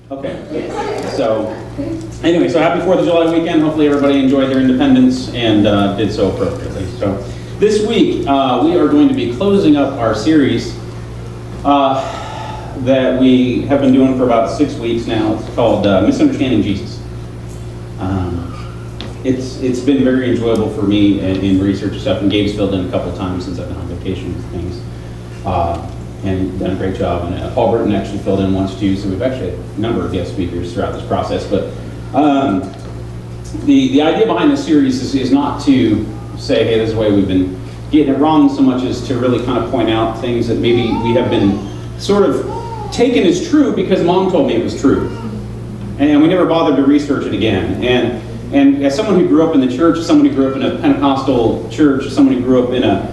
Okay. So, anyway, so happy 4th of July weekend. Hopefully everybody enjoyed their independence and did so appropriately. So, this week we are going to be closing up our series that we have been doing for about 6 weeks now. It's called Misunderstanding Jesus. It's been very enjoyable for me in research and stuff, and Gabe's filled in a couple of times since I've been on vacation and things. And done a great job. And Paul Burton actually filled in once too, so we've actually had a number of guest speakers throughout this process. But the idea behind this series is not to say, hey, this is the way we've been getting it wrong, so much as to really kind of point out things that maybe we have been sort of taken as true because Mom told me it was true. And we never bothered to research it again. And as someone who grew up in the church, someone who grew up in a Pentecostal church, someone who grew up in a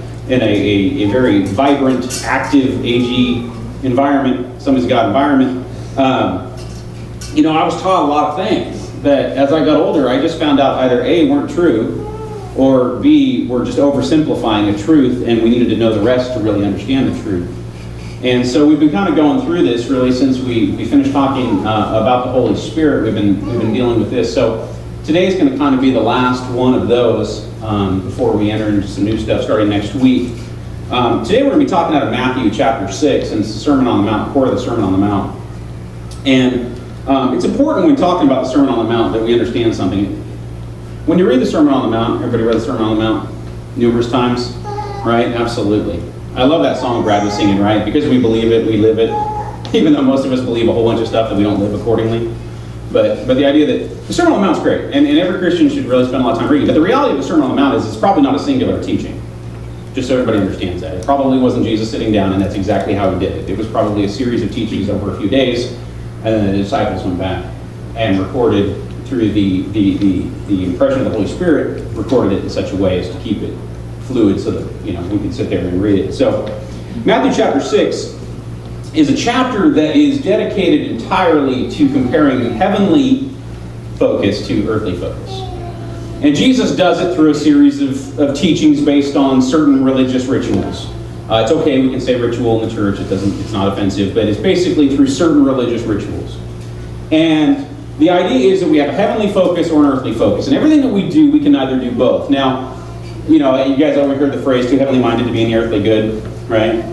very vibrant, active, AG environment, Somebody's God environment, I was taught a lot of things that as I got older, I just found out either A, weren't true, or B, were just oversimplifying a truth, and we needed to know the rest to really understand the truth. And so we've been kind of going through this really since we finished talking about the Holy Spirit. We've been dealing with this. So today is going to kind of be the last one of those before we enter into some new stuff starting next week. Today we're going to be talking out of Matthew chapter 6, and it's the Sermon on the Mount, core of the Sermon on the Mount. And it's important when talking about the Sermon on the Mount that we understand something. When you read the Sermon on the Mount, everybody read the Sermon on the Mount numerous times, right? Absolutely. I love that song Brad was singing, right? Because we believe it, we live it. Even though most of us believe a whole bunch of stuff that we don't live accordingly. But the idea that the Sermon on the Mount is great, and every Christian should really spend a lot of time reading. But the reality of the Sermon on the Mount is it's probably not a singular teaching. Just so everybody understands that. It probably wasn't Jesus sitting down, and that's exactly how he did it. It was probably a series of teachings over a few days, and then the disciples went back and recorded through the impression of the Holy Spirit, recorded it in such a way as to keep it fluid so that we could sit there and read it. So Matthew chapter 6 is a chapter that is dedicated entirely to comparing heavenly focus to earthly focus. And Jesus does it through a series of teachings based on certain religious rituals. It's okay, we can say ritual in the church, it's not offensive, but it's basically through certain religious rituals. And the idea is that we have a heavenly focus or an earthly focus. And everything that we do, we can either do both. Now, you guys already heard the phrase, too heavenly minded to be any earthly good, right?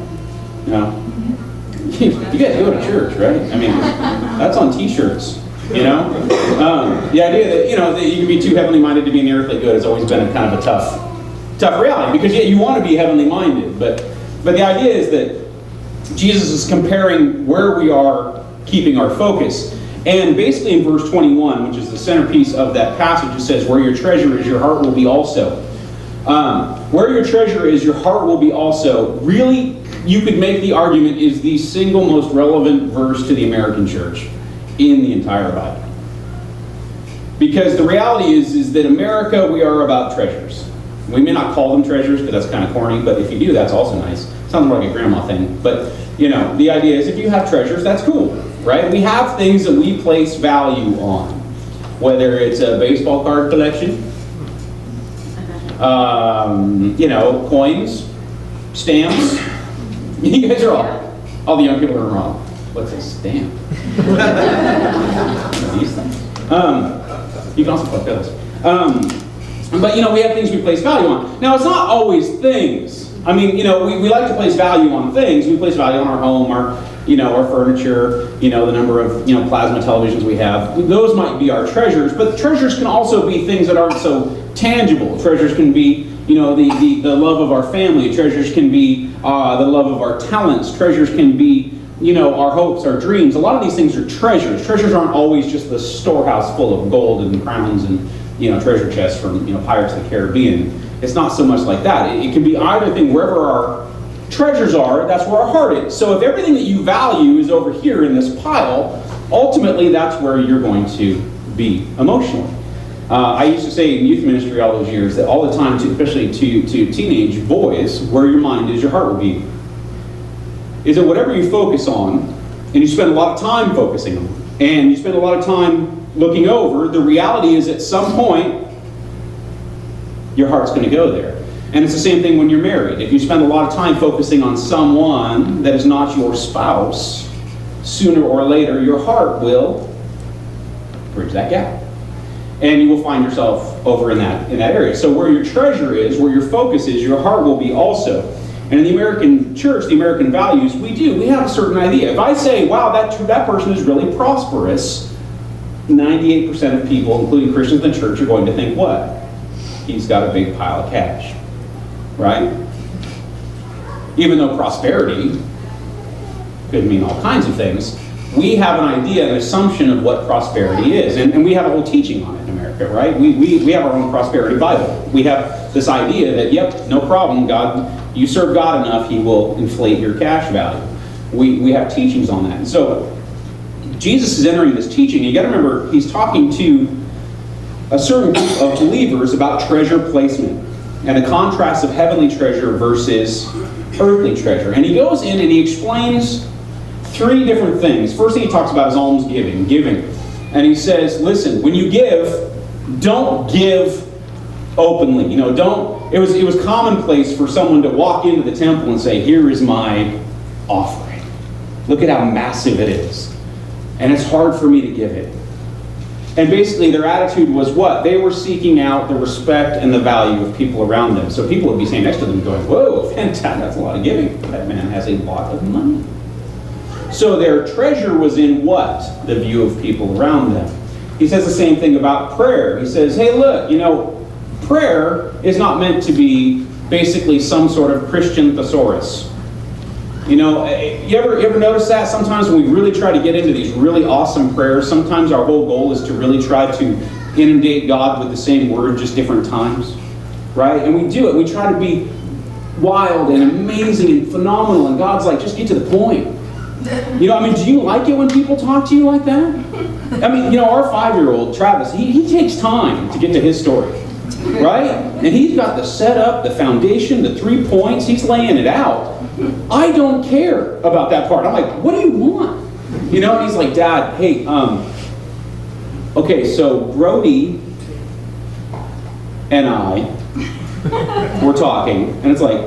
You guys go to church, right? I mean, that's on t-shirts, The idea that you can be too heavenly minded to be any earthly good has always been a kind of a tough reality, because you want to be heavenly minded, but the idea is that Jesus is comparing where we are keeping our focus. And basically in verse 21, which is the centerpiece of that passage, it says, where your treasure is, your heart will be also. Where your treasure is, your heart will be also. Really, you could make the argument is the single most relevant verse to the American church in the entire Bible. Because the reality is that America, we are about treasures. We may not call them treasures because that's kind of corny, but if you do, that's also nice. Sounds more like a grandma thing. But, the idea is if you have treasures, that's cool, right? We have things that we place value on. Whether it's a baseball card collection, coins, stamps. You guys are all the young people are wrong. What's a stamp? These things. You can also put those. But we have things we place value on. Now, it's not always things. I mean, we like to place value on things. We place value on our home, our furniture, the number of, plasma televisions we have. Those might be our treasures, but treasures can also be things that aren't so tangible. Treasures can be, the love of our family. Treasures can be the love of our talents. Treasures can be, our hopes, our dreams. A lot of these things are treasures. Treasures aren't always just the storehouse full of gold and crowns and, treasure chests from, Pirates of the Caribbean. It's not so much like that. It can be either thing. Wherever our treasures are, that's where our heart is. So if everything that you value is over here in this pile, ultimately that's where you're going to be emotionally. I used to say in youth ministry all those years that all the time, especially to teenage boys, where your mind is, your heart will be. Is that whatever you focus on, and you spend a lot of time focusing on, and you spend a lot of time looking over, the reality is at some point, your heart's going to go there. And it's the same thing when you're married. If you spend a lot of time focusing on someone that is not your spouse, sooner or later your heart will bridge that gap. And you will find yourself over in that area. So where your treasure is, where your focus is, your heart will be also. And in the American church, the American values, we have a certain idea. If I say, wow, that person is really prosperous, 98% of people, including Christians in the church, are going to think what? He's got a big pile of cash. Right? Even though prosperity could mean all kinds of things, we have an idea, an assumption of what prosperity is. And we have a whole teaching on it in America, right? We have our own prosperity Bible. We have this idea that, yep, no problem, God, you serve God enough, He will inflate your cash value. We have teachings on that. And so Jesus is entering this teaching. You got to remember, He's talking to a certain group of believers about treasure placement and the contrast of heavenly treasure versus earthly treasure. And He goes in and He explains three different things. First thing He talks about is almsgiving, giving. And He says, listen, when you give, don't give openly. It was commonplace for someone to walk into the temple and say, here is my offering. Look at how massive it is. And it's hard for me to give it. And basically their attitude was what? They were seeking out the respect and the value of people around them. So people would be saying next to them going, whoa, fantastic, that's a lot of giving. That man has a lot of money. So their treasure was in what? The view of people around them. He says the same thing about prayer. He says, hey, look, prayer is not meant to be basically some sort of Christian thesaurus. You ever notice that? Sometimes when we really try to get into these really awesome prayers, sometimes our whole goal is to really try to inundate God with the same word, just different times. Right? And we do it. We try to be wild and amazing and phenomenal, and God's like, just get to the point. Do you like it when people talk to you like that? Our 5-year-old, Travis, he takes time to get to his story. Right? And he's got the setup, the foundation, the 3 points. He's laying it out. I don't care about that part. I'm like, what do you want? And he's like, Dad, hey, okay, so Brody and I were talking, and it's like,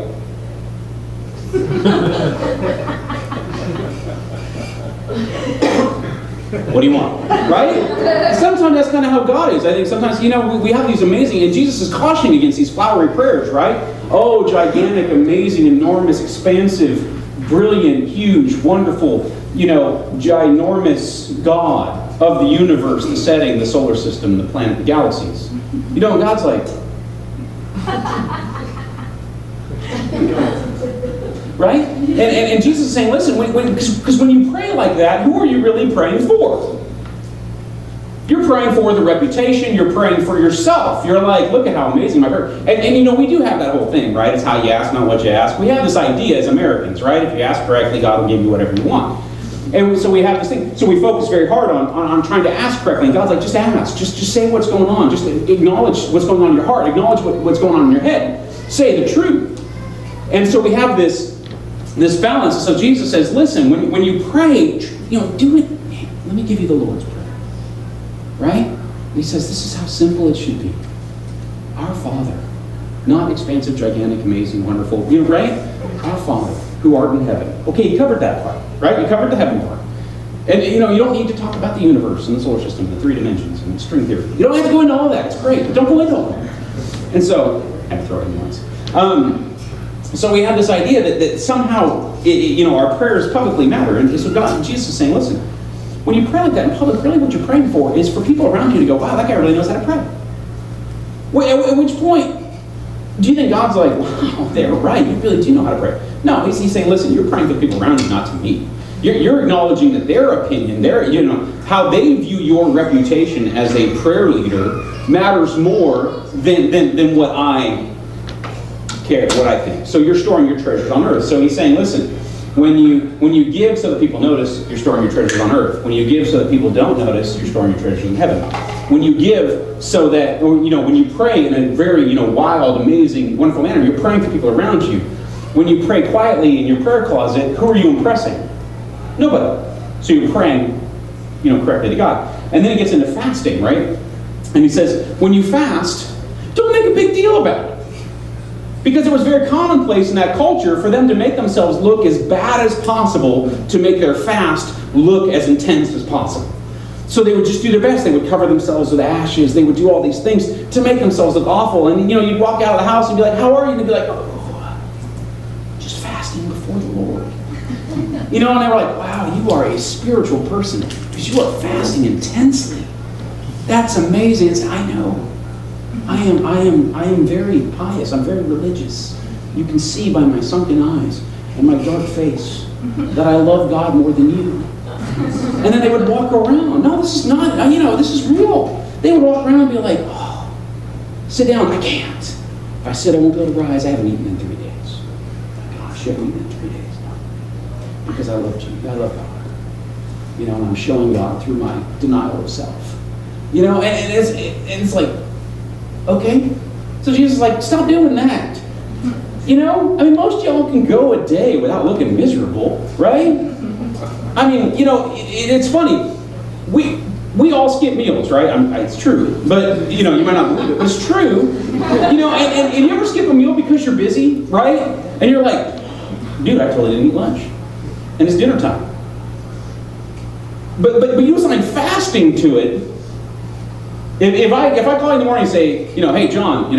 what do you want? Right? Sometimes that's kind of how God is. I think sometimes, we have these amazing, and Jesus is cautioning against these flowery prayers, right? Oh, gigantic, amazing, enormous, expansive, brilliant, huge, wonderful, ginormous God of the universe, the setting, the solar system, the planet, the galaxies. And God's like, right? And Jesus is saying, listen, because when you pray like that, who are you really praying for? You're praying for the reputation. You're praying for yourself. You're like, look at how amazing my prayer. And we do have that whole thing, right? It's how you ask, not what you ask. We have this idea as Americans, right? If you ask correctly, God will give you whatever you want. And so we have this thing. So we focus very hard on trying to ask correctly. And God's like, just ask. Just say what's going on. Just acknowledge what's going on in your heart. Acknowledge what's going on in your head. Say the truth. And so we have this balance. So Jesus says, listen, when you pray, do it. Let me give you the Lord's Prayer. Right? And He says, this is how simple it should be. Our Father. Not expansive, gigantic, amazing, wonderful. Right? Our Father, who art in heaven. Okay, you covered that part. Right? You covered the heaven part. And, you don't need to talk about the universe and the solar system, the 3 dimensions, and string theory. You don't have to go into all that. It's great. But don't go into all that. And so, I had to throw it in once. So we have this idea that somehow, our prayers publicly matter. And so Jesus is saying, listen, when you pray like that in public, really what you're praying for is for people around you to go, wow, that guy really knows how to pray. At which point, do you think God's like, wow, they're right, you really do know how to pray? No, he's saying, listen, you're praying for people around you, not to me. You're acknowledging that their opinion, how they view your reputation as a prayer leader matters more than what I care, what I think. So you're storing your treasures on earth. So he's saying, listen, when you give so that people notice, you're storing your treasures on earth. When you give so that people don't notice, you're storing your treasures in heaven. When you give so that, when you pray in a very, wild, amazing, wonderful manner, you're praying for people around you. When you pray quietly in your prayer closet, who are you impressing? Nobody. So you're praying, correctly to God. And then it gets into fasting, right? And he says, when you fast, don't make a big deal about it. Because it was very commonplace in that culture for them to make themselves look as bad as possible to make their fast look as intense as possible. So they would just do their best. They would cover themselves with ashes. They would do all these things to make themselves look awful. And you'd walk out of the house and be like, how are you? And they'd be like, oh, just fasting before the Lord. And they were like, wow, you are a spiritual person because you are fasting intensely. That's amazing. It's, I know. I am very pious. I'm very religious. You can see by my sunken eyes and my dark face that I love God more than you. And then they would walk around. No, this is not, this is real. They would walk around and be like, oh, sit down. I can't. If I sit, I won't be able to rise. I haven't eaten in 3 days. Gosh, you haven't eaten in 3 days. No. Because I love you. I love God. And I'm showing God through my denial of self. And it's like, okay. So Jesus is like, stop doing that. Most of y'all can go a day without looking miserable, right? It's funny. We all skip meals, right? It's true. But, you might not believe it, but it's true. And you ever skip a meal because you're busy, right? And you're like, dude, I totally didn't eat lunch. And it's dinner time. But you assign fasting to it. If I call you in the morning and say, hey, John,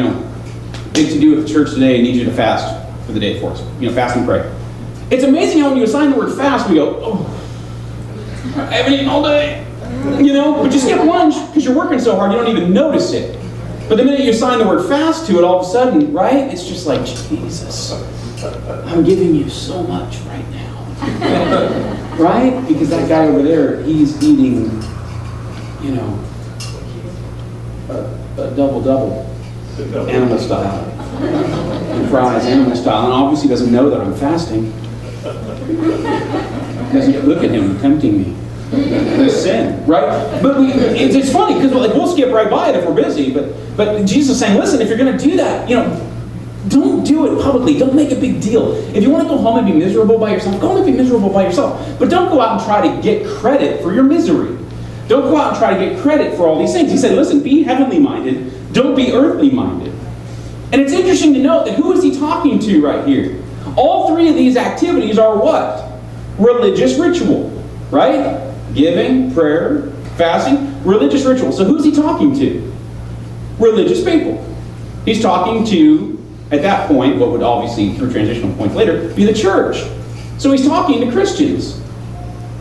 big to do with the church today, I need you to fast for the day for us. Fast and pray. It's amazing how when you assign the word fast, we go, oh, I haven't eaten all day. But you skip lunch because you're working so hard, you don't even notice it. But the minute you assign the word fast to it, all of a sudden, right, it's just like, Jesus, I'm giving you so much right now. Right? Because that guy over there, he's eating, a double, animal style. And fries, animal style. And obviously doesn't know that I'm fasting. Doesn't look at him tempting me. It's sin, right? But it's funny because we'll skip right by it if we're busy. But Jesus is saying, listen, if you're going to do that, don't do it publicly. Don't make a big deal. If you want to go home and be miserable by yourself, go home and be miserable by yourself. But don't go out and try to get credit for your misery. Don't go out and try to get credit for all these things. He said, listen, be heavenly minded. Don't be earthly minded. And it's interesting to note that who is he talking to right here? All three of these activities are what? Religious ritual, right? Giving, prayer, fasting, religious ritual. So who's he talking to? Religious people. He's talking to, at that point, what would obviously, through transitional points later, be the church. So he's talking to Christians.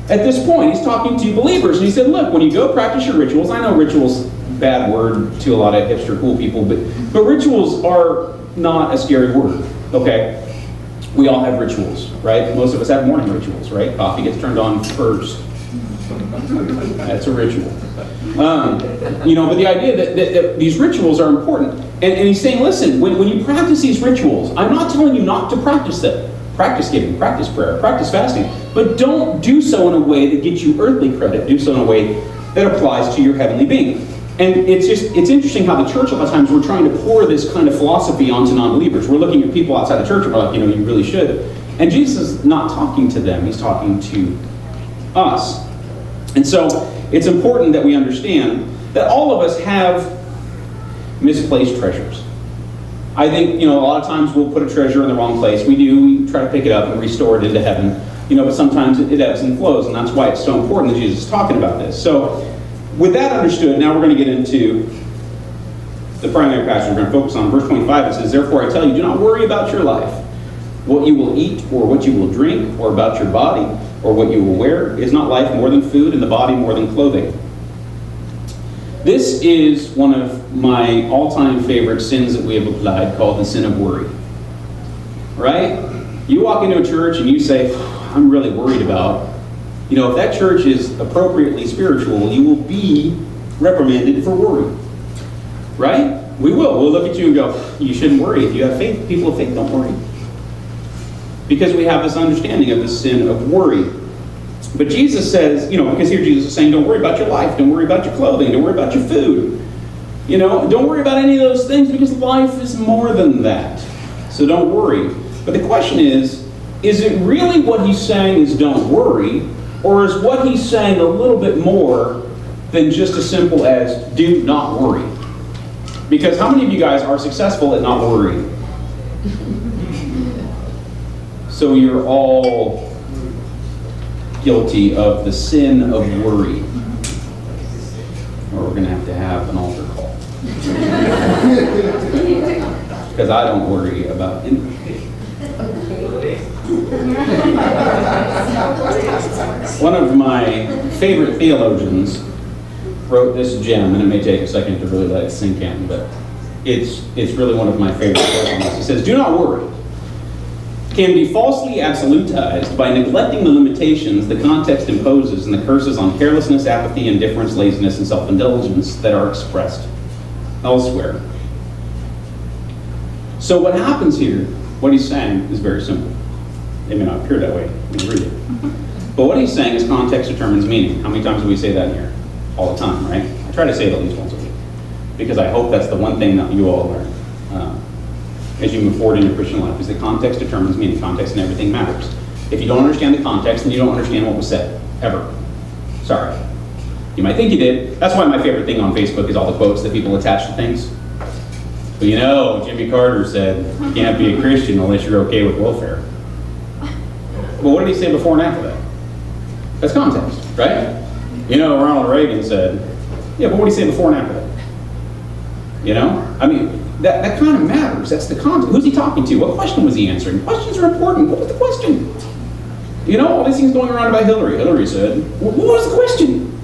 At this point, he's talking to believers. And he said, look, when you go practice your rituals, I know rituals, bad word to a lot of hipster cool people, but rituals are not a scary word, okay? We all have rituals, right? Most of us have morning rituals, right? Coffee gets turned on first. That's a ritual. But the idea that these rituals are important. And he's saying, listen, when you practice these rituals, I'm not telling you not to practice them. Practice giving, practice prayer, practice fasting. But don't do so in a way that gets you earthly credit. Do so in a way that applies to your heavenly being. And it's interesting how the church, a lot of times, we're trying to pour this kind of philosophy onto non-believers. We're looking at people outside the church and we're like, you really should. And Jesus is not talking to them. He's talking to us. And so it's important that we understand that all of us have misplaced treasures. I think, a lot of times we'll put a treasure in the wrong place. We do. We try to pick it up and restore it into heaven. But sometimes it ebbs and flows, and that's why it's so important that Jesus is talking about this. So with that understood, now we're going to get into the primary passage we're going to focus on. Verse 25, it says, therefore I tell you, do not worry about your life, what you will eat or what you will drink, or about your body or what you will wear. Is not life more than food, and the body more than clothing? This is one of my all-time favorite sins that we have applied, called the sin of worry. Right? You walk into a church and you say, I'm really worried about, if that church is appropriately spiritual, you will be reprimanded for worry. Right? We will. We'll look at you and go, you shouldn't worry. If you have faith, people of faith, don't worry. Because we have this understanding of the sin of worry. But Jesus says, because here Jesus is saying, don't worry about your life, don't worry about your clothing, don't worry about your food. Don't worry about any of those things, because life is more than that. So don't worry. But the question is it really what he's saying is don't worry, or is what he's saying a little bit more than just as simple as do not worry? Because how many of you guys are successful at not worrying? So you're all guilty of the sin of worry. or we're going to have an altar call. Because I don't worry about anything. One of my favorite theologians wrote this gem, and it may take a second to really let it sink in, but it's really one of my favorite verses. He says, "Do not worry can be falsely absolutized by neglecting the limitations the context imposes and the curses on carelessness, apathy, indifference, laziness, and self-indulgence that are expressed elsewhere." So what happens here, what he's saying, is very simple. It may not appear that way when you read it. But what he's saying is context determines meaning. How many times do we say that in here? All the time, right? I try to say it at least once a week, because I hope that's the one thing that you all learn as you move forward in your Christian life, is that context determines meaning. Context and everything matters. If you don't understand the context, then you don't understand what was said, ever. Sorry. You might think you did. That's why my favorite thing on Facebook is all the quotes that people attach to things. But you know, Jimmy Carter said, you can't be a Christian unless you're okay with welfare. Well, what did he say before and after that? That's context, right? You know, Ronald Reagan said, yeah, but what did he say before and after that? You know? I mean, that kind of matters. That's the context. Who's he talking to? What question was he answering? Questions are important. What was the question? You know, all these things going around about Hillary. Hillary said, what was the question?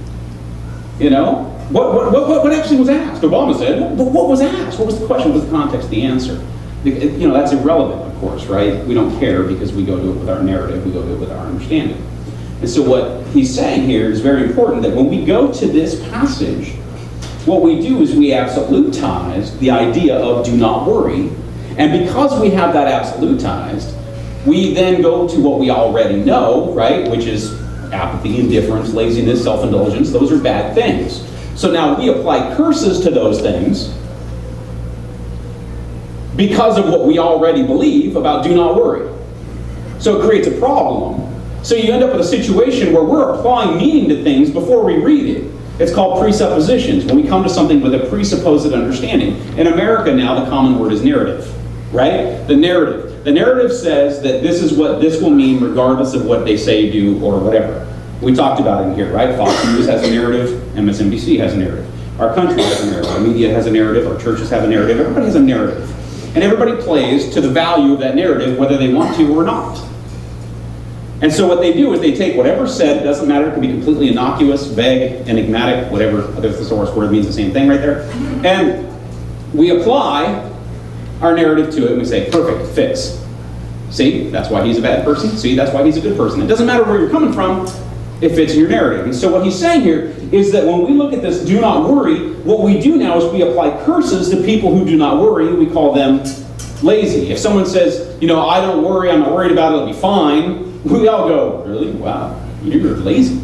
You know? What actually was asked? Obama said, what was asked? What was the question? What was the context, the answer? You know, that's irrelevant, of course, right? We don't care because we go to it with our narrative. We go to it with our understanding. And so what he's saying here is very important, that when we go to this passage, what we do is we absolutize the idea of do not worry. And because we have that absolutized, we then go to what we already know, right? Which is apathy, indifference, laziness, self-indulgence. Those are bad things. So now we apply curses to those things because of what we already believe about do not worry. So it creates a problem. So you end up with a situation where we're applying meaning to things before we read it. It's called presuppositions, when we come to something with a presupposed understanding. In America now, the common word is narrative, right? The narrative. The narrative says that this is what this will mean regardless of what they say, do, or whatever. We talked about it in here, right? Fox News has a narrative, MSNBC has a narrative. Our country has a narrative, our media has a narrative, our churches have a narrative, everybody has a narrative. And everybody plays to the value of that narrative, whether they want to or not. And so what they do is they take whatever's said, it doesn't matter, it can be completely innocuous, vague, enigmatic, whatever other thesaurus word means the same thing right there. And we apply our narrative to it and we say, perfect, fits. See, that's why he's a bad person. See, that's why he's a good person. It doesn't matter where you're coming from, it fits in your narrative. And so what he's saying here is that when we look at this do not worry, what we do now is we apply curses to people who do not worry. We call them lazy. If someone says, you know, I don't worry, I'm not worried about it, it'll be fine, we all go, really? Wow, you're lazy.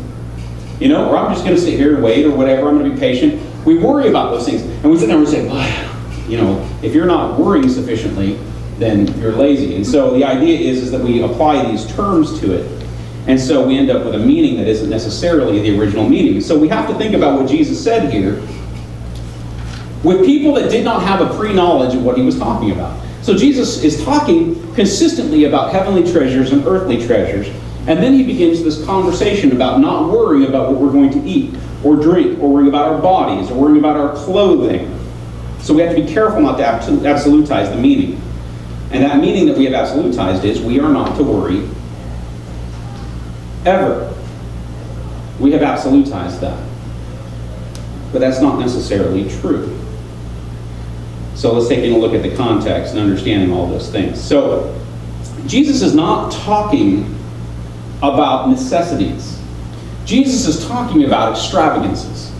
You know, or I'm just going to sit here and wait or whatever, I'm going to be patient. We worry about those things. And we sit there and we say, well, you know, if you're not worrying sufficiently, then you're lazy. And so the idea is that we apply these terms to it. And so we end up with a meaning that isn't necessarily the original meaning. So we have to think about what Jesus said here with people that did not have a pre-knowledge of what he was talking about. So Jesus is talking consistently about heavenly treasures and earthly treasures. And then he begins this conversation about not worrying about what we're going to eat or drink, or worrying about our bodies, or worrying about our clothing. So we have to be careful not to absolutize the meaning. And that meaning that we have absolutized is we are not to worry ever. We have absolutized that. But that's not necessarily true. So let's take a look at the context and understanding all those things. So Jesus is not talking about necessities. Jesus is talking about extravagances.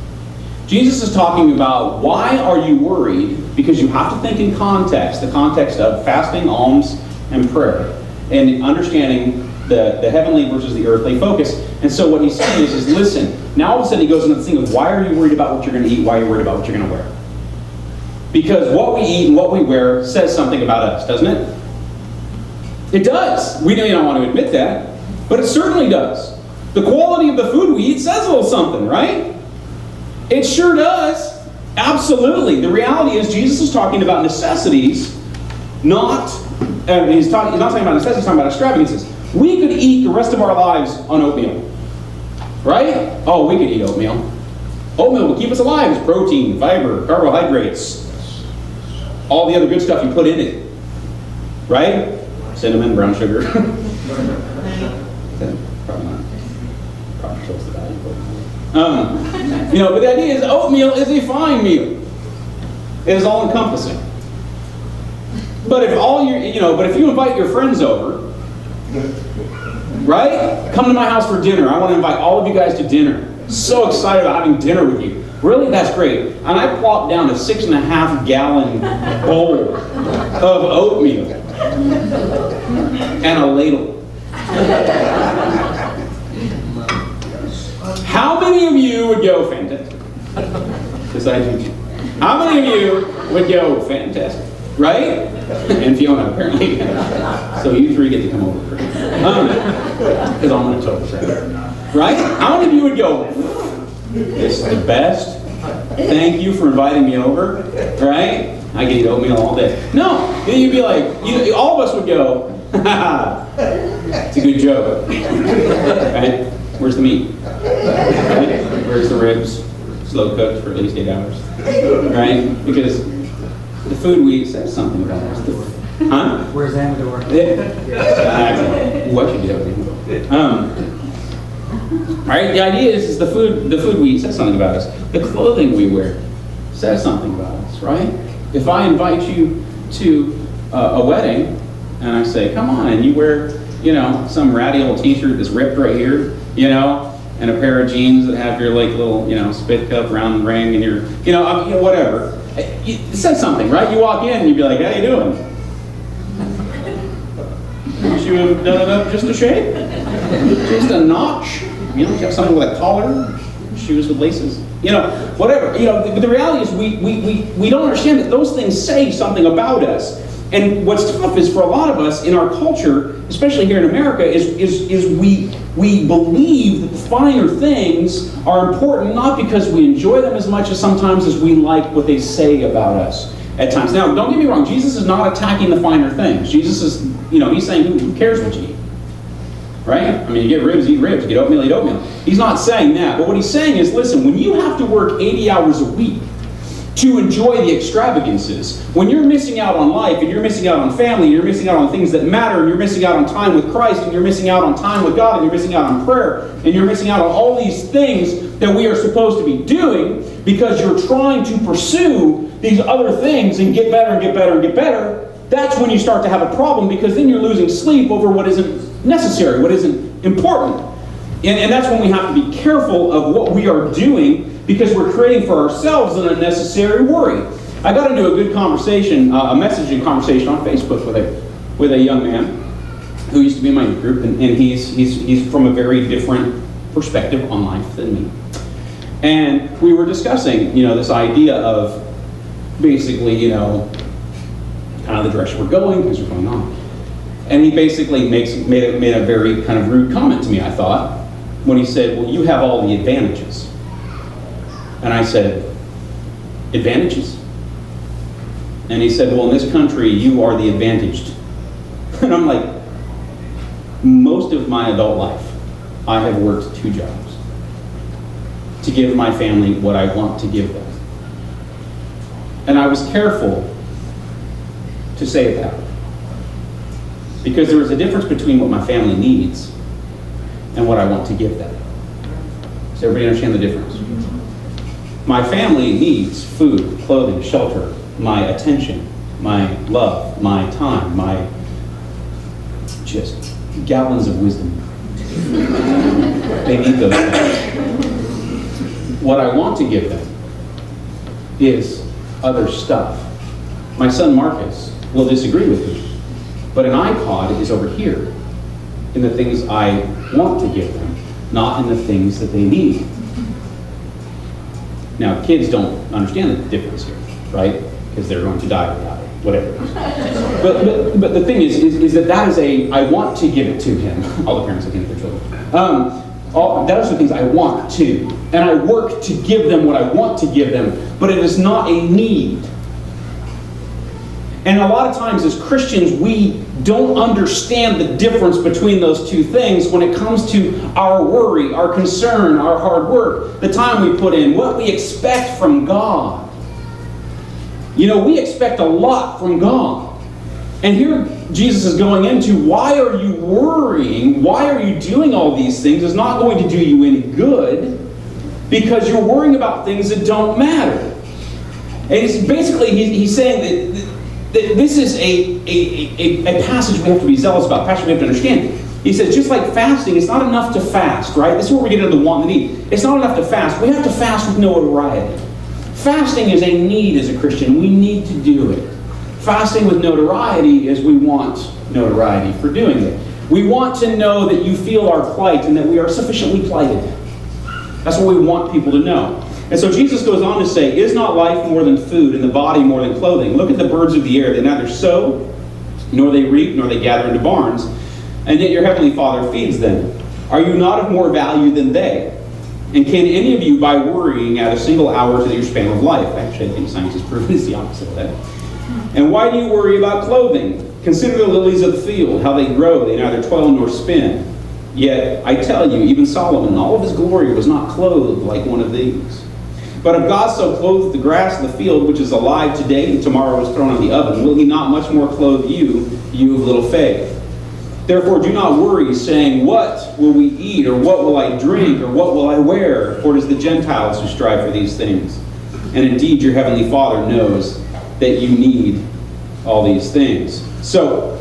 Jesus is talking about why are you worried? Because you have to think in context, the context of fasting, alms, and prayer, and understanding the heavenly versus the earthly focus. And so what he's saying is listen, now all of a sudden he goes into the thing of why are you worried about what you're going to eat, why are you worried about what you're going to wear? Because what we eat and what we wear says something about us, doesn't it? It does. We may not want to admit that, but it certainly does. The quality of the food we eat says a little something, right? It sure does. Absolutely. The reality is Jesus is talking about necessities, he's not talking about necessities, he's talking about extravagances. We could eat the rest of our lives on oatmeal, right? Oh, we could eat oatmeal. Oatmeal will keep us alive. It's protein, fiber, carbohydrates, all the other good stuff you put in it. Right? Cinnamon, brown sugar. Probably not. Probably kills the value. But the idea is oatmeal is a fine meal. It is all encompassing. But if you invite your friends over, right? Come to my house for dinner. I want to invite all of you guys to dinner. So excited about having dinner with you. Really? That's great. And I plop down a 6.5 gallon bowl of oatmeal and a ladle. How many of you would go, fantastic? Besides you. How many of you would go, fantastic? Right? And Fiona, apparently. So you three get to come over. Because I'm going to tell the right? How many of you would go, this is the best. Thank you for inviting me over. Right? I can eat oatmeal all day. No. You'd be like, all of us would go, it's a good joke. Right? Where's the meat? Right? Where's the ribs? Slow cooked for at least 8 hours. Right? Because the food we eat says something about us. Huh? Where's Amador? Exactly. What you do? Right? The idea is the food we eat says something about us. The clothing we wear says something about us, right? If I invite you to a wedding and I say, come on, and you wear, some ratty old t-shirt that's ripped right here, and a pair of jeans that have your little, spit cup round ring and your, whatever. It says something, right? You walk in and you'd be like, how you doing? You have done it up just a shade? Just a notch? You have something with a collar? Shoes with laces? Whatever. But the reality is we don't understand that those things say something about us. And what's tough is for a lot of us in our culture, especially here in America, is we believe that the finer things are important not because we enjoy them as much as sometimes as we like what they say about us at times. Now, don't get me wrong, Jesus is not attacking the finer things. Jesus is, he's saying, who cares what you eat? Right? I mean, you get ribs, eat ribs. You get oatmeal, eat oatmeal. He's not saying that. But what he's saying is, listen, when you have to work 80 hours a week to enjoy the extravagances, when you're missing out on life, and you're missing out on family, and you're missing out on things that matter, and you're missing out on time with Christ, and you're missing out on time with God, and you're missing out on prayer, and you're missing out on all these things that we are supposed to be doing because you're trying to pursue these other things and get better and get better and get better, that's when you start to have a problem, because then you're losing sleep over what isn't necessary, what isn't important. And that's when we have to be careful of what we are doing, because we're creating for ourselves an unnecessary worry. I got into a good conversation, a messaging conversation on Facebook with a young man who used to be in my youth group, and he's from a very different perspective on life than me. And we were discussing, this idea of basically, kind of the direction we're going, things are going on. And he basically made a very kind of rude comment to me, I thought, when he said, well, you have all the advantages. And I said, advantages? And he said, well, in this country, you are the advantaged. And I'm like, most of my adult life, I have worked 2 jobs to give my family what I want to give them. And I was careful to say that, because there is a difference between what my family needs and what I want to give them. Does everybody understand the difference? My family needs food, clothing, shelter, my attention, my love, my time, my just gallons of wisdom. They need those things. What I want to give them is other stuff. My son Marcus will disagree with me, but an iPod is over here in the things I want to give them, not in the things that they need. Now, kids don't understand the difference here, right? Because they're going to die without it, whatever it is. But the thing is that is I want to give it to him. All the parents looking at their children. Those are things I want to. And I work to give them what I want to give them, but it is not a need. And a lot of times as Christians, we don't understand the difference between those two things when it comes to our worry, our concern, our hard work, the time we put in, what we expect from God. You know, we expect a lot from God. And here Jesus is going into, why are you worrying? Why are you doing all these things? It's not going to do you any good because you're worrying about things that don't matter. And he's saying that this is a passage we have to be zealous about, a passage we have to understand. He says, just like fasting, it's not enough to fast, right? This is where we get into the want and the need. It's not enough to fast. We have to fast with notoriety. Fasting is a need as a Christian. We need to do it. Fasting with notoriety is we want notoriety for doing it. We want to know that you feel our plight and that we are sufficiently plighted. That's what we want people to know. And so Jesus goes on to say, is not life more than food and the body more than clothing? Look at the birds of the air. They neither sow, nor they reap, nor they gather into barns, and yet your heavenly Father feeds them. Are you not of more value than they? And can any of you, by worrying, add a single hour to your span of life? Actually, I think science has proven it's the opposite of that. And why do you worry about clothing? Consider the lilies of the field, how they grow. They neither toil nor spin. Yet, I tell you, even Solomon, in all of his glory, was not clothed like one of these. But if God so clothes the grass of the field, which is alive today and tomorrow is thrown in the oven, will he not much more clothe you, you of little faith? Therefore do not worry, saying, what will we eat, or what will I drink, or what will I wear? For it is the Gentiles who strive for these things. And indeed your heavenly Father knows that you need all these things. So,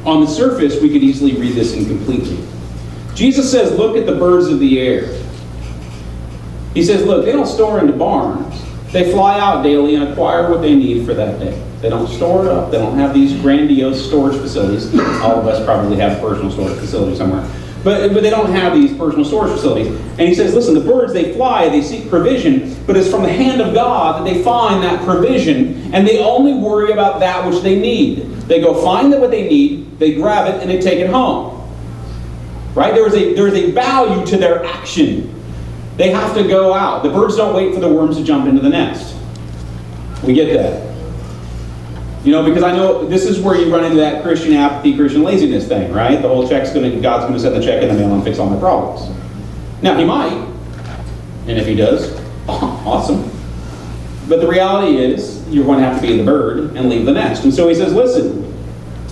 on the surface, we could easily read this incompletely. Jesus says, look at the birds of the air. He says, look, they don't store into barns. They fly out daily and acquire what they need for that day. They don't store it up. They don't have these grandiose storage facilities. All of us probably have personal storage facilities somewhere. But they don't have these personal storage facilities. And he says, listen, the birds, they fly, they seek provision, but it's from the hand of God that they find that provision, and they only worry about that which they need. They go find what they need, they grab it, and they take it home. Right? There is a value to their action. They have to go out. The birds don't wait for the worms to jump into the nest. We get that. You know, because I know this is where you run into that Christian apathy, Christian laziness thing, right? The whole God's going to send the check in the mail and fix all my problems. Now, he might. And if he does, awesome. But the reality is, you're going to have to be the bird and leave the nest. And so he says, listen,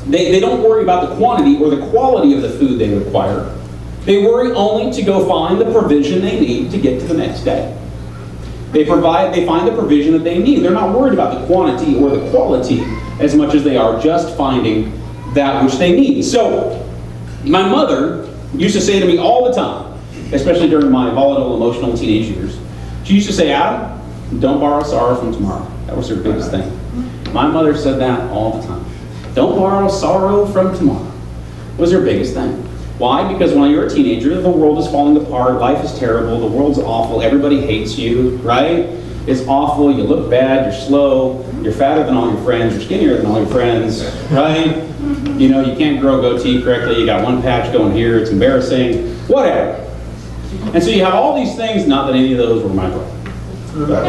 they don't worry about the quantity or the quality of the food they require. They worry only to go find the provision they need to get to the next day. They find the provision that they need. They're not worried about the quantity or the quality as much as they are just finding that which they need. So, my mother used to say to me all the time, especially during my volatile, emotional teenage years, she used to say, Adam, don't borrow sorrow from tomorrow. That was her biggest thing. My mother said that all the time. Don't borrow sorrow from tomorrow. Was her biggest thing. Why? Because when you're a teenager, the world is falling apart, life is terrible, the world's awful, everybody hates you, right? It's awful, you look bad, you're slow, you're fatter than all your friends, you're skinnier than all your friends, right? You know, you can't grow a goatee correctly, you got one patch going here, it's embarrassing, whatever. And so you have all these things, not that any of those were my problem. But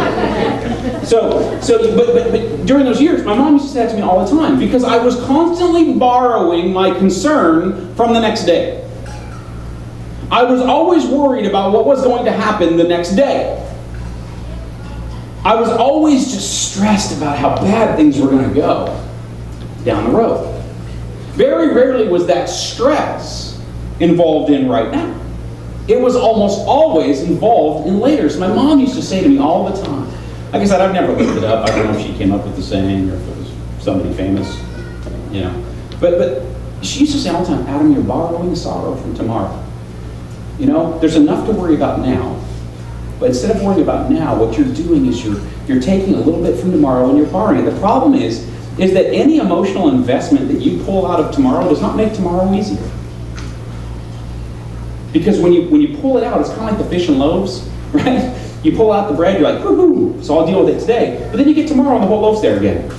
during those years, my mom used to say that to me all the time because I was constantly borrowing my concern from the next day. I was always worried about what was going to happen the next day. I was always just stressed about how bad things were going to go down the road. Very rarely was that stress involved in right now. It was almost always involved in later. So my mom used to say to me all the time, like I said, I've never looked it up. I don't know if she came up with the saying or if it was somebody famous, you know. But she used to say all the time, Adam, you're borrowing sorrow from tomorrow. You know, there's enough to worry about now. But instead of worrying about now, what you're doing is you're taking a little bit from tomorrow and you're borrowing it. The problem is that any emotional investment that you pull out of tomorrow does not make tomorrow easier. Because when you pull it out, it's kind of like the fish and loaves, right? You pull out the bread, you're like, woohoo, so I'll deal with it today. But then you get tomorrow and the whole loaf's there again.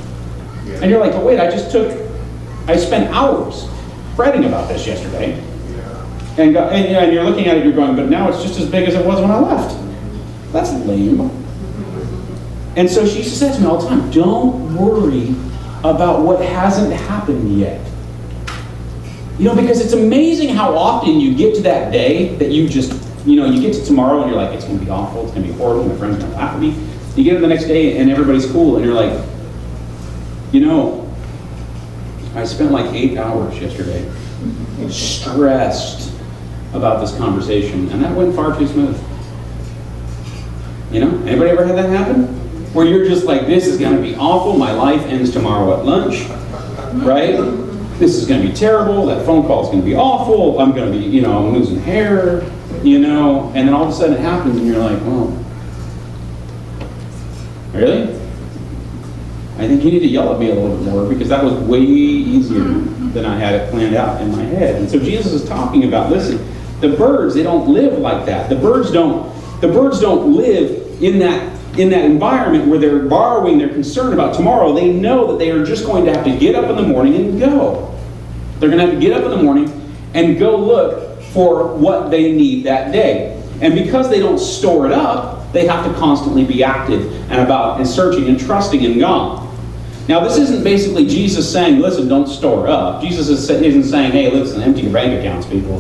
Yeah. And you're like, but wait, I spent hours fretting about this yesterday. Yeah. And you're looking at it, you're going, but now it's just as big as it was when I left. That's lame. And so she used to say to me all the time, don't worry about what hasn't happened yet. You know, because it's amazing how often you get to that day that you just, you know, you get to tomorrow and you're like, it's going to be awful, it's going to be horrible, my friend's going to laugh at me. You get to the next day and everybody's cool and you're like, you know, I spent like 8 hours yesterday stressed about this conversation, and that went far too smooth. You know, anybody ever had that happen? Where you're just like, this is going to be awful, my life ends tomorrow at lunch, right? This is going to be terrible, that phone call is going to be awful, I'm going to be, you know, I'm losing hair, you know, and then all of a sudden it happens and you're like, well, really? I think you need to yell at me a little bit more, because that was way easier than I had it planned out in my head. And so Jesus is talking about, listen, the birds, they don't live like that. The birds don't live in that environment where they're borrowing, they're concerned about tomorrow. They know that they are just going to have to get up in the morning and go. They're going to have to get up in the morning and go look for what they need that day. And because they don't store it up, they have to constantly be active and about and searching and trusting in God. Now, this isn't basically Jesus saying, listen, don't store up. Jesus isn't saying, hey, listen, empty your bank accounts, people.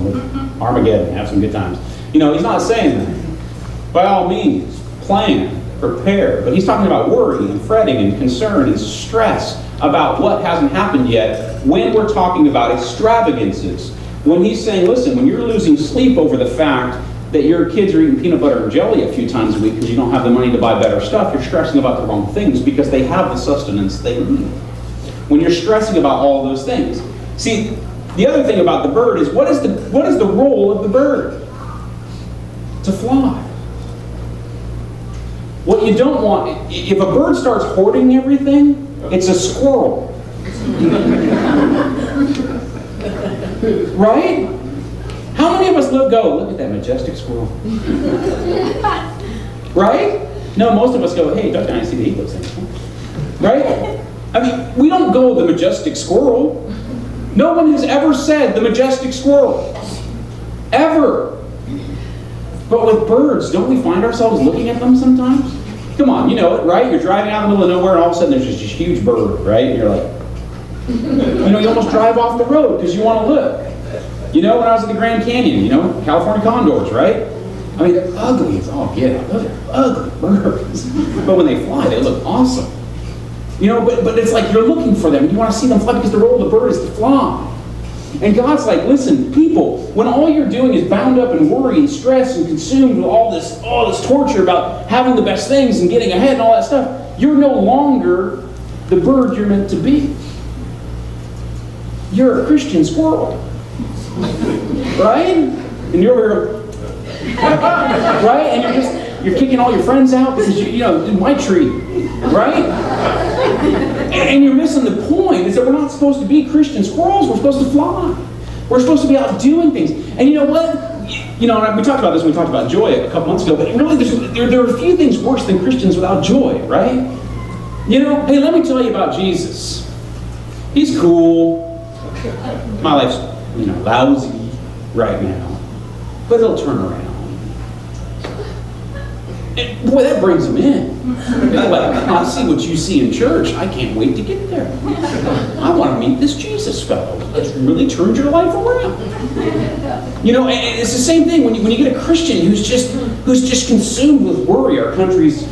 Armageddon, have some good times. You know, he's not saying that. By all means, plan, prepare. But he's talking about worry and fretting and concern and stress about what hasn't happened yet when we're talking about extravagances. When he's saying, listen, when you're losing sleep over the fact that your kids are eating peanut butter and jelly a few times a week because you don't have the money to buy better stuff, you're stressing about the wrong things because they have the sustenance they need. When you're stressing about all those things. See, the other thing about the bird is, what is the role of the bird? To fly. What you don't want, if a bird starts hoarding everything, it's a squirrel. Right? How many of us look at that majestic squirrel? Right? No, most of us go, hey, Duck Dynasty, they eat those things. Right? I mean, we don't go the majestic squirrel. No one has ever said the majestic squirrel. Ever. But with birds, don't we find ourselves looking at them sometimes? Come on, you know it, right? You're driving out in the middle of nowhere and all of a sudden there's just this huge bird, right? And you're like, you know, you almost drive off the road because you want to look. You know, when I was at the Grand Canyon, you know, California condors, right? I mean, they're ugly as all get out. Those are ugly birds. But when they fly, they look awesome. You know, but it's like you're looking for them. You want to see them fly because the role of the bird is to fly. And God's like, listen, people, when all you're doing is bound up in worry and stress and consumed with all this torture about having the best things and getting ahead and all that stuff, you're no longer the bird you're meant to be. You're a Christian squirrel. Right? And you're over here, right? And you're kicking all your friends out because you know, in my tree, right? And you're missing the point, is that we're not supposed to be Christian squirrels, we're supposed to fly. We're supposed to be out doing things. And you know what? You know, we talked about this when we talked about joy a couple months ago, but really there are a few things worse than Christians without joy, right? You know, hey, let me tell you about Jesus. He's cool. My life's, you know, lousy right now, but it'll turn around. And boy, that brings them in. They're like, I see what you see in church. I can't wait to get there. I want to meet this Jesus fellow. It's really turned your life around. You know, and it's the same thing when you get a Christian who's just consumed with worry. Our country's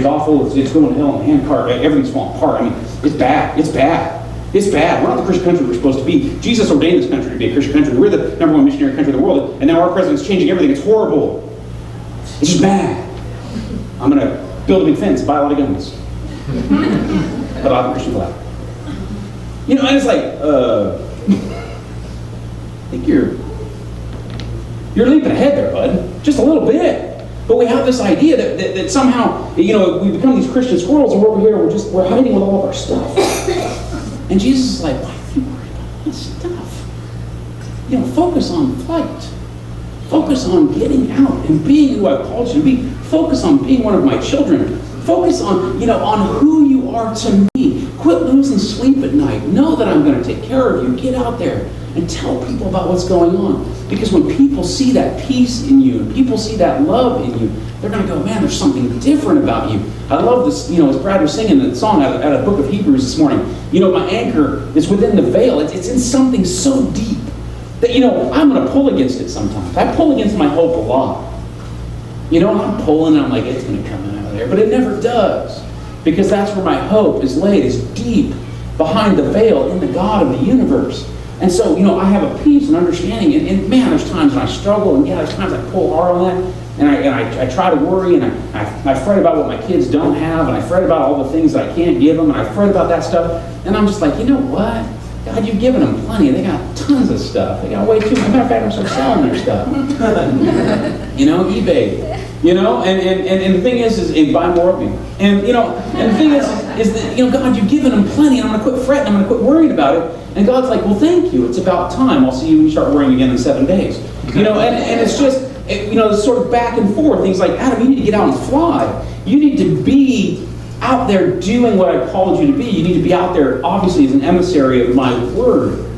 awful. It's going to hell in a handcart. Everything's falling apart. I mean, it's bad. It's bad. It's bad. We're not the Christian country we're supposed to be. Jesus ordained this country to be a Christian country. We're the #1 missionary country in the world, and now our president's changing everything. It's horrible. It's just bad. I'm going to build a big fence, buy a lot of guns. But I'll have a Christian flag. You know, and it's like, I think you're leaping ahead there, bud. Just a little bit. But we have this idea that somehow, you know, we become these Christian squirrels, and we're over here, we're hiding with all of our stuff. And Jesus is like, why are you worried about all this stuff? You know, focus on flight. Focus on getting out and being who I've called you to be. Focus on being one of my children. Focus on, you know, on who you are to me. Quit losing sleep at night. Know that I'm going to take care of you. Get out there and tell people about what's going on. Because when people see that peace in you and people see that love in you, they're going to go, man, there's something different about you. I love this, you know, as Brad was singing the song out of the book of Hebrews this morning. My anchor is within the veil. It's in something so deep that, I'm going to pull against it sometimes. I pull against my hope a lot. I'm pulling, and I'm like, it's going to come out of there. But it never does. Because that's where my hope is laid, is deep behind the veil in the God of the universe. And so, I have a peace and understanding. And man, there's times when I struggle, and there's times I pull hard on that. And I try to worry, and I fret about what my kids don't have, and I fret about all the things that I can't give them, and I fret about that stuff. And I'm just like, you know what? God, you've given them plenty. They got tons of stuff. They got way too much. As a matter of fact, I'm start selling their stuff. eBay. And the thing is buy more of me. And the thing is that, God, you've given them plenty, and I'm going to quit fretting. I'm going to quit worrying about it. And God's like, well, thank you. It's about time. I'll see you when you start worrying again in 7 days. And it's just, it's sort of back and forth. He's like, Adam, you need to get out and fly. You need to be out there doing what I called you to be. You need to be out there, obviously, as an emissary of my word.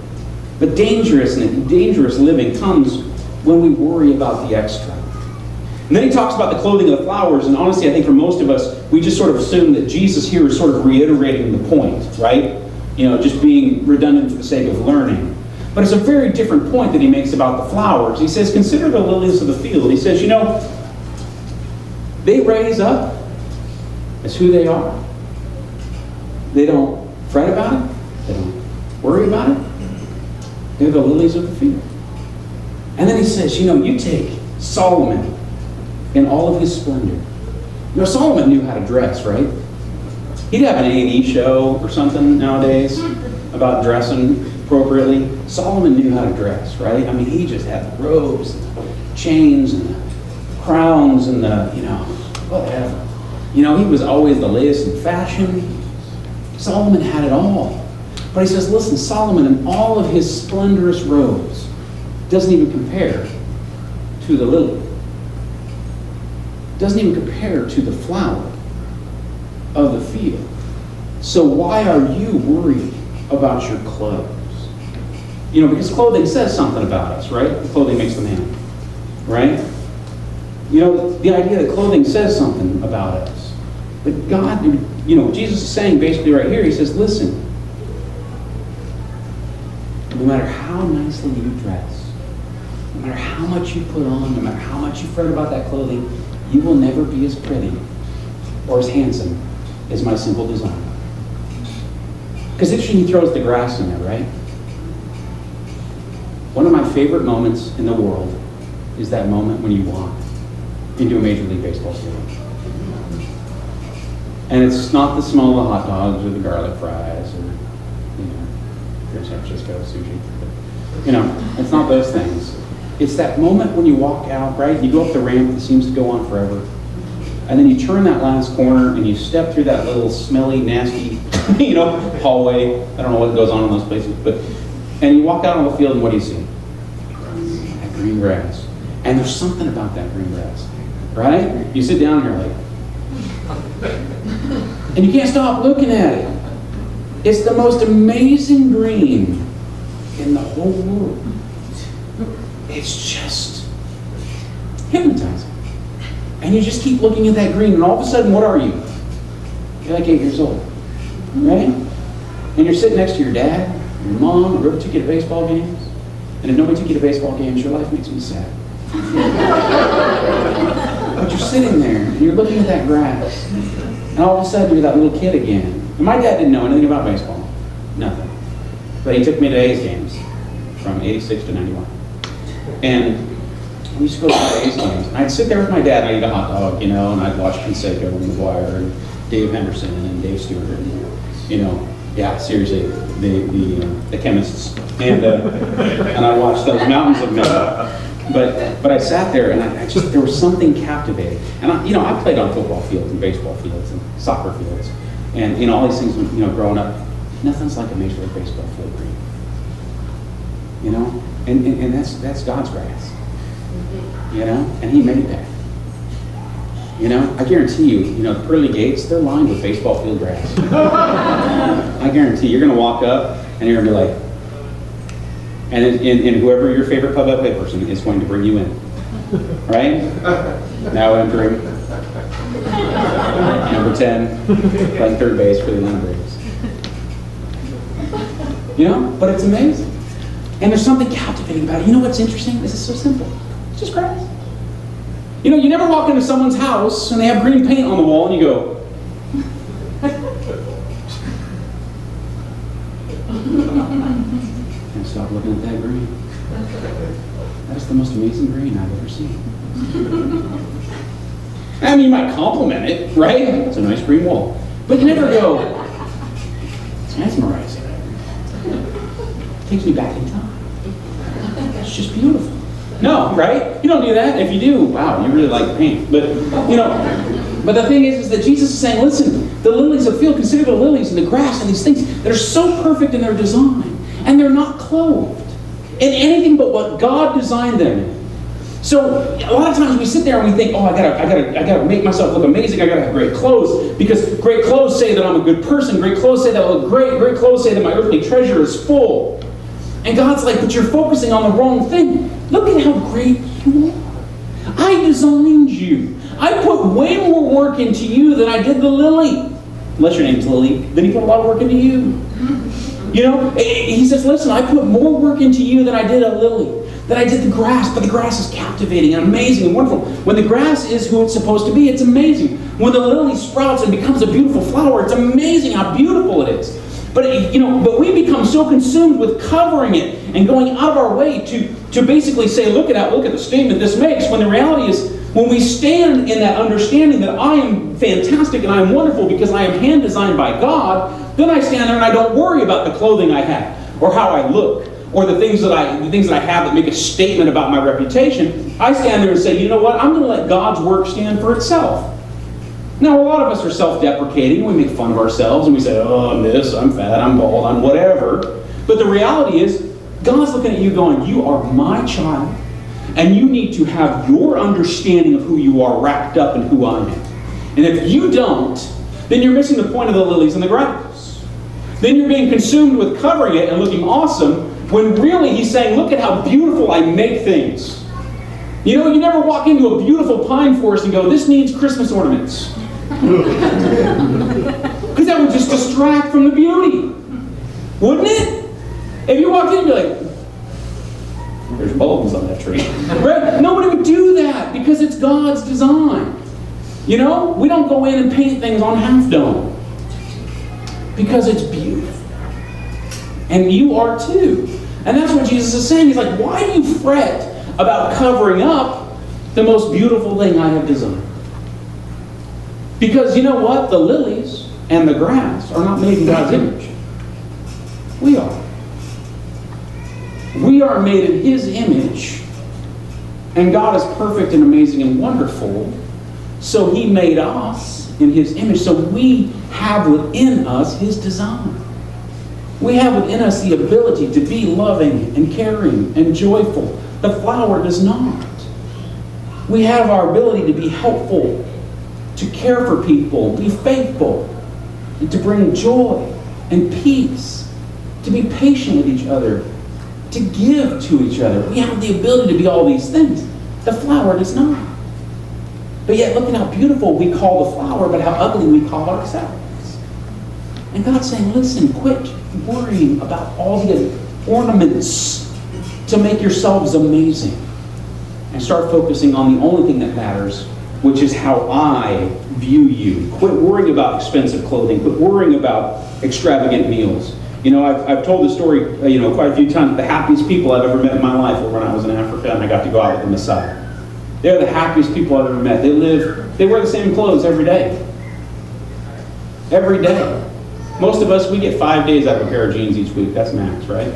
But dangerous living comes when we worry about the extra. And then he talks about the clothing of the flowers, and honestly, I think for most of us, we just sort of assume that Jesus here is sort of reiterating the point, right? Just being redundant for the sake of learning. But it's a very different point that he makes about the flowers. He says, consider the lilies of the field. He says, they raise up as who they are. They don't fret about it. They don't worry about it. They're the lilies of the field. And then he says, you take Solomon in all of his splendor. Solomon knew how to dress, right? He'd have an A&E show or something nowadays about dressing appropriately. Solomon knew how to dress, right? He just had the robes and the chains and the crowns and the, whatever. He was always the latest in fashion. Solomon had it all. But he says, listen, Solomon in all of his splendorous robes doesn't even compare to the lily. Doesn't even compare to the flower of the field. So why are you worried about your clothes? Because clothing says something about us, right? The clothing makes the man, right? The idea that clothing says something about us. But God, Jesus is saying basically right here, he says, listen, no matter how nicely you dress, no matter how much you put on, no matter how much you fret about that clothing, you will never be as pretty or as handsome as my simple design. Because interesting, he throws the grass in there, right? One of my favorite moments in the world is that moment when you walk into a Major League Baseball stadium. And it's not the smell of the hot dogs or the garlic fries or, if you're in San Francisco, sushi. It's not those things. It's that moment when you walk out, right? You go up the ramp that seems to go on forever. And then you turn that last corner and you step through that little smelly, nasty, hallway. I don't know what goes on in those places, and you walk out on the field and what do you see? That green grass. And there's something about that green grass, right? You sit down and you're like, and you can't stop looking at it. It's the most amazing green in the whole world. It's just hypnotizing. And you just keep looking at that green, and all of a sudden, what are you? You're like 8 years old, right? And you're sitting next to your dad, your mom, whoever took you to baseball games. And if nobody took you to baseball games, your life makes me sad. But you're sitting there, and you're looking at that grass, and all of a sudden, you're that little kid again. And my dad didn't know anything about baseball. Nothing. But he took me to A's games from 86 to 91. And we used to go to the A's games. And I'd sit there with my dad, and I'd eat a hot dog, and I'd watch Canseco and McGuire and Dave Henderson and Dave Stewart, and, seriously, the chemists. And I watched those mountains of men. But I sat there, and there was something captivating. And I played on football fields and baseball fields and soccer fields, and all these things. Growing up, nothing's like a Major League Baseball field green. And that's God's grass. And He made that. I guarantee you, the pearly gates, they're lined with baseball field grass. I guarantee you're going to walk up and you're going to be like, and whoever your favorite play-by-play person is going to bring you in. Right? Now entering number 10, playing third base for the Atlanta Braves. But it's amazing. And there's something captivating about it. You know what's interesting? This is so simple. It's just grass. You never walk into someone's house and they have green paint on the wall and you go, can't stop looking at that green. That is the most amazing green I've ever seen. I mean, you might compliment it, right? It's a nice green wall. But you never go, it's mesmerizing. It takes me back in time. It's just beautiful. No, right? You don't do that. If you do, wow, you really like paint. But, but the thing is that Jesus is saying, listen, the lilies of the field, consider the lilies and the grass and these things that are so perfect in their design. And they're not clothed in anything but what God designed them in. So a lot of times we sit there and we think, oh, I gotta make myself look amazing. I gotta have great clothes because great clothes say that I'm a good person. Great clothes say that I look great. Great clothes say that my earthly treasure is full. And God's like, but you're focusing on the wrong thing. Look at how great you are. I designed you. I put way more work into you than I did the lily. Unless your name's Lily, then he put a lot of work into you. He says, listen, I put more work into you than I did a lily. That I did the grass, but the grass is captivating and amazing and wonderful. When the grass is who it's supposed to be, it's amazing. When the lily sprouts and becomes a beautiful flower, it's amazing how beautiful it is. But we become so consumed with covering it and going out of our way to basically say, look at the statement this makes, when the reality is, when we stand in that understanding that I am fantastic and I am wonderful because I am hand designed by God, then I stand there and I don't worry about the clothing I have or how I look, or the things that I have that make a statement about my reputation. I stand there and say, you know what? I'm going to let God's work stand for itself. Now, a lot of us are self-deprecating. We make fun of ourselves and we say, oh, I'm this, I'm fat, I'm bald, I'm whatever. But the reality is, God's looking at you going, you are my child, and you need to have your understanding of who you are wrapped up in who I am. And if you don't, then you're missing the point of the lilies and the grass. Then you're being consumed with covering it and looking awesome, when really he's saying, look at how beautiful I make things. You never walk into a beautiful pine forest and go, this needs Christmas ornaments. Because that would just distract from the beauty. Wouldn't it? If you walked in and be like, there's bulbs on that tree. Right? Nobody would do that because it's God's design. We don't go in and paint things on half dome. Because it's beautiful. And you are too. And that's what Jesus is saying. He's like, why do you fret about covering up the most beautiful thing I have designed? Because you know what? The lilies and the grass are not made in God's image. We are. We are made in His image. And God is perfect and amazing and wonderful. So He made us in His image. So we have within us His design. We have within us the ability to be loving and caring and joyful. The flower does not. We have our ability to be helpful, to care for people, be faithful, and to bring joy and peace, to be patient with each other, to give to each other. We have the ability to be all these things. The flower does not. But yet, look at how beautiful we call the flower, but how ugly we call ourselves. And God's saying, listen, quit worrying about all the ornaments to make yourselves amazing. And start focusing on the only thing that matters, which is how I view you. Quit worrying about expensive clothing. Quit worrying about extravagant meals. I've told this story, quite a few times. The happiest people I've ever met in my life were when I was in Africa and I got to go out with the Messiah. They're the happiest people I've ever met. They wear the same clothes every day. Every day. Most of us, we get 5 days out of a pair of jeans each week. That's max, right?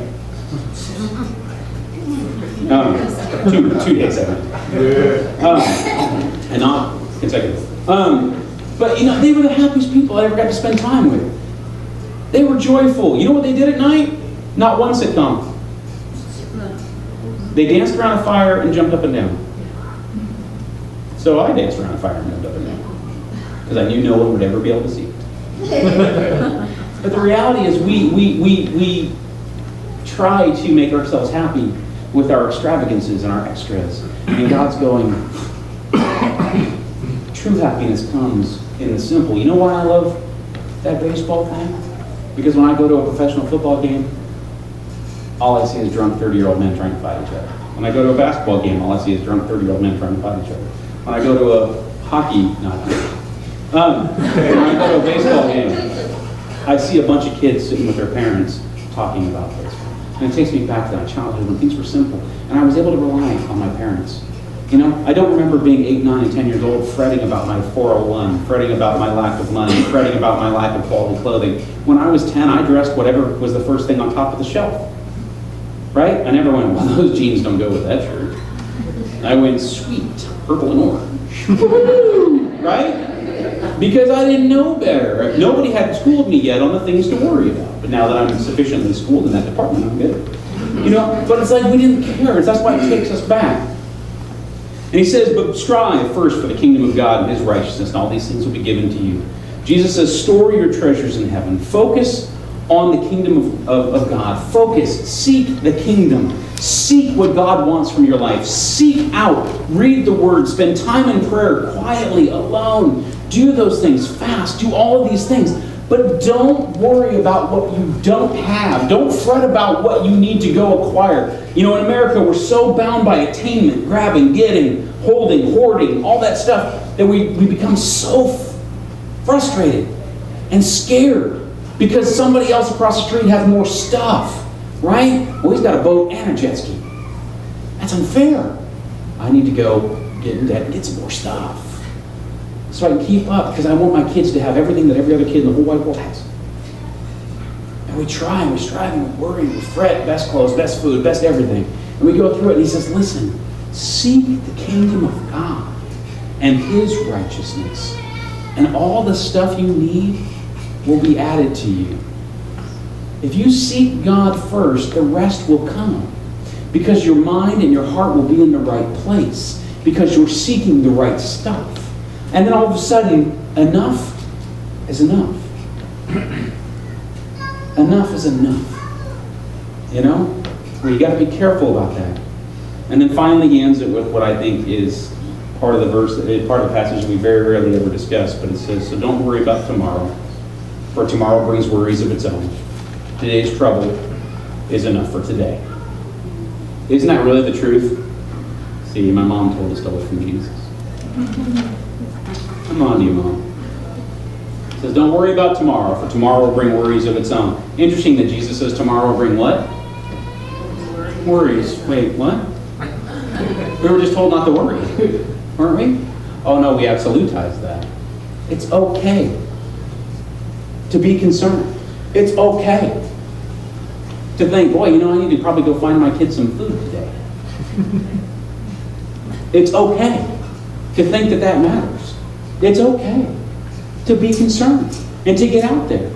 2 days out. And not consecutive. But they were the happiest people I ever got to spend time with. They were joyful. You know what they did at night? Not one sitcom. They danced around a fire and jumped up and down. So I danced around a fire and jumped up and down. Because I knew no one would ever be able to see it. But the reality is we try to make ourselves happy with our extravagances and our extras. And God's going, true happiness comes in the simple. You know why I love that baseball thing? Because when I go to a professional football game, all I see is drunk 30-year-old men trying to fight each other. When I go to a basketball game, all I see is drunk 30-year-old men trying to fight each other. When I go to a hockey, when I go to a baseball game, I see a bunch of kids sitting with their parents talking about this. And it takes me back to my childhood when things were simple. And I was able to rely on my parents. You know, I don't remember being 8, 9, and 10 years old fretting about my 401, fretting about my lack of money, fretting about my lack of quality clothing. When I was 10, I dressed whatever was the first thing on top of the shelf. Right? I never went, well, those jeans don't go with that shirt. I went, sweet, purple and orange. Right? Because I didn't know better. Nobody had schooled me yet on the things to worry about. But now that I'm sufficiently schooled in that department, I'm good. You know, but it's like we didn't care. That's why it takes us back. And he says, but strive first for the kingdom of God and his righteousness, and all these things will be given to you. Jesus says, store your treasures in heaven. Focus on the kingdom of God. Focus. Seek the kingdom. Seek what God wants from your life. Seek out. Read the word. Spend time in prayer, quietly, alone. Do those things. Fast. Do all of these things. But don't worry about what you don't have. Don't fret about what you need to go acquire. You know, in America, we're so bound by attainment, grabbing, getting, holding, hoarding, all that stuff, that we become so frustrated and scared because somebody else across the street has more stuff, right? Well, he's got a boat and a jet ski. That's unfair. I need to go get in debt and get some more stuff, so I can keep up, because I want my kids to have everything that every other kid in the whole wide world has. And we try, and we strive, and we worry, and we fret, best clothes, best food, best everything. And we go through it, and he says, listen, seek the kingdom of God and his righteousness, and all the stuff you need will be added to you. If you seek God first, the rest will come, because your mind and your heart will be in the right place, because you're seeking the right stuff. And then all of a sudden, enough is enough. Enough is enough. You know? Well, you got to be careful about that. And then finally he ends it with what I think is part of the verse, part of the passage we very rarely ever discuss, but it says, so don't worry about tomorrow, for tomorrow brings worries of its own. Today's trouble is enough for today. Isn't that really the truth? See, my mom told us to live from Jesus. Come on to you, Mom. It says, don't worry about tomorrow, for tomorrow will bring worries of its own. Interesting that Jesus says tomorrow will bring what? Worries. Wait, what? We were just told not to worry, weren't we? Oh no, we absolutize that. It's okay to be concerned. It's okay to think, boy, you know, I need to probably go find my kids some food today. It's okay to think that that matters. It's okay to be concerned and to get out there.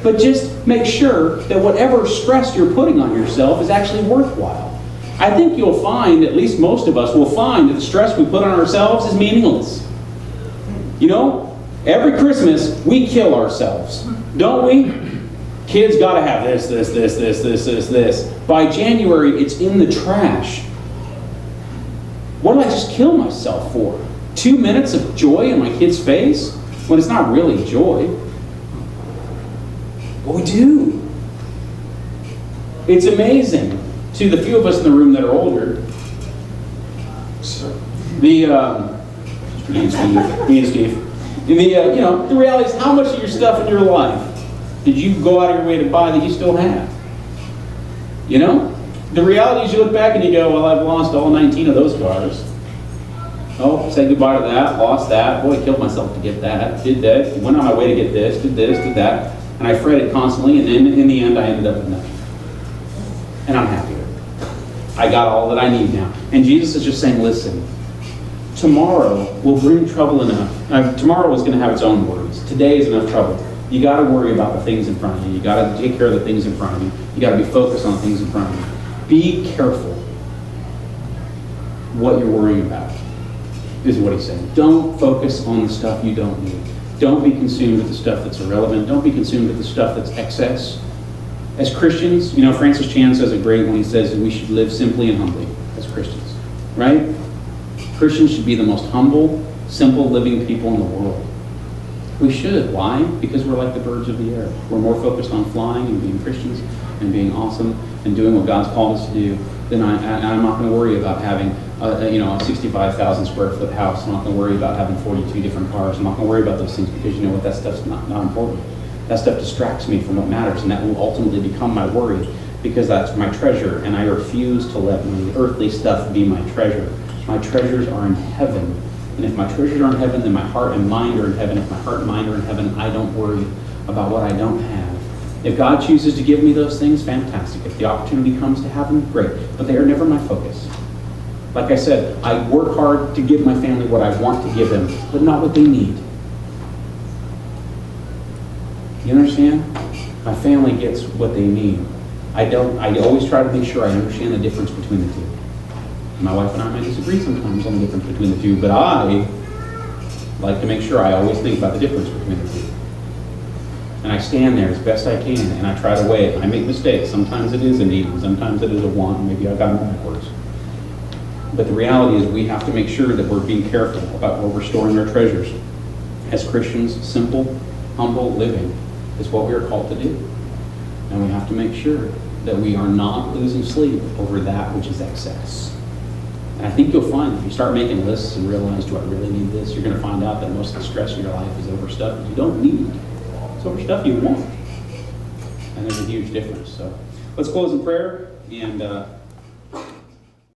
But just make sure that whatever stress you're putting on yourself is actually worthwhile. I think you'll find, at least most of us will find, that the stress we put on ourselves is meaningless. You know, every Christmas we kill ourselves, don't we? Kids gotta have this. By January, it's in the trash. What did I just kill myself for? 2 minutes of joy in my kid's face when it's not really joy. But we do. It's amazing. To the few of us in the room that are older, me and Steve, the reality is, how much of your stuff in your life did you go out of your way to buy that you still have? You know? The reality is, you look back and you go, well, I've lost all 19 of those cars. Oh, said goodbye to that, lost that. Boy, killed myself to get that. Did that. Went on my way to get this, did that. And I fretted constantly, and then in the end, I ended up with nothing. And I'm happier. I got all that I need now. And Jesus is just saying, listen, tomorrow will bring trouble enough. Tomorrow is going to have its own worries. Today is enough trouble. You got to worry about the things in front of you. You got to take care of the things in front of you. You got to be focused on the things in front of you. Be careful what you're worrying about. This is what he's saying. Don't focus on the stuff you don't need. Don't be consumed with the stuff that's irrelevant. Don't be consumed with the stuff that's excess. As Christians, you know, Francis Chan says it great when he says that we should live simply and humbly as Christians, right? Christians should be the most humble, simple living people in the world. We should. Why? Because we're like the birds of the air. We're more focused on flying and being Christians and being awesome and doing what God's called us to do, then I'm not going to worry about having a 65,000 square foot house. I'm not going to worry about having 42 different cars. I'm not going to worry about those things, because you know what? That stuff's not important. That stuff distracts me from what matters, and that will ultimately become my worry, because that's my treasure, and I refuse to let my earthly stuff be my treasure. My treasures are in heaven, and if my treasures are in heaven, then my heart and mind are in heaven. If my heart and mind are in heaven, I don't worry about what I don't have. If God chooses to give me those things, fantastic. If the opportunity comes to have them, great. But they are never my focus. Like I said, I work hard to give my family what I want to give them, but not what they need. You understand? My family gets what they need. I always try to make sure I understand the difference between the two. My wife and I might disagree sometimes on the difference between the two, but I like to make sure I always think about the difference between the two. And I stand there as best I can, and I try to weigh it. I make mistakes. Sometimes it is a need, and sometimes it is a want. Maybe I got them backwards. But the reality is we have to make sure that we're being careful about where we're storing our treasures. As Christians, simple, humble living is what we are called to do. And we have to make sure that we are not losing sleep over that which is excess. And I think you'll find if you start making lists and realize, do I really need this? You're going to find out that most of the stress in your life is over stuff you don't need. It's over stuff you want. And there's a huge difference. So let's close in prayer, and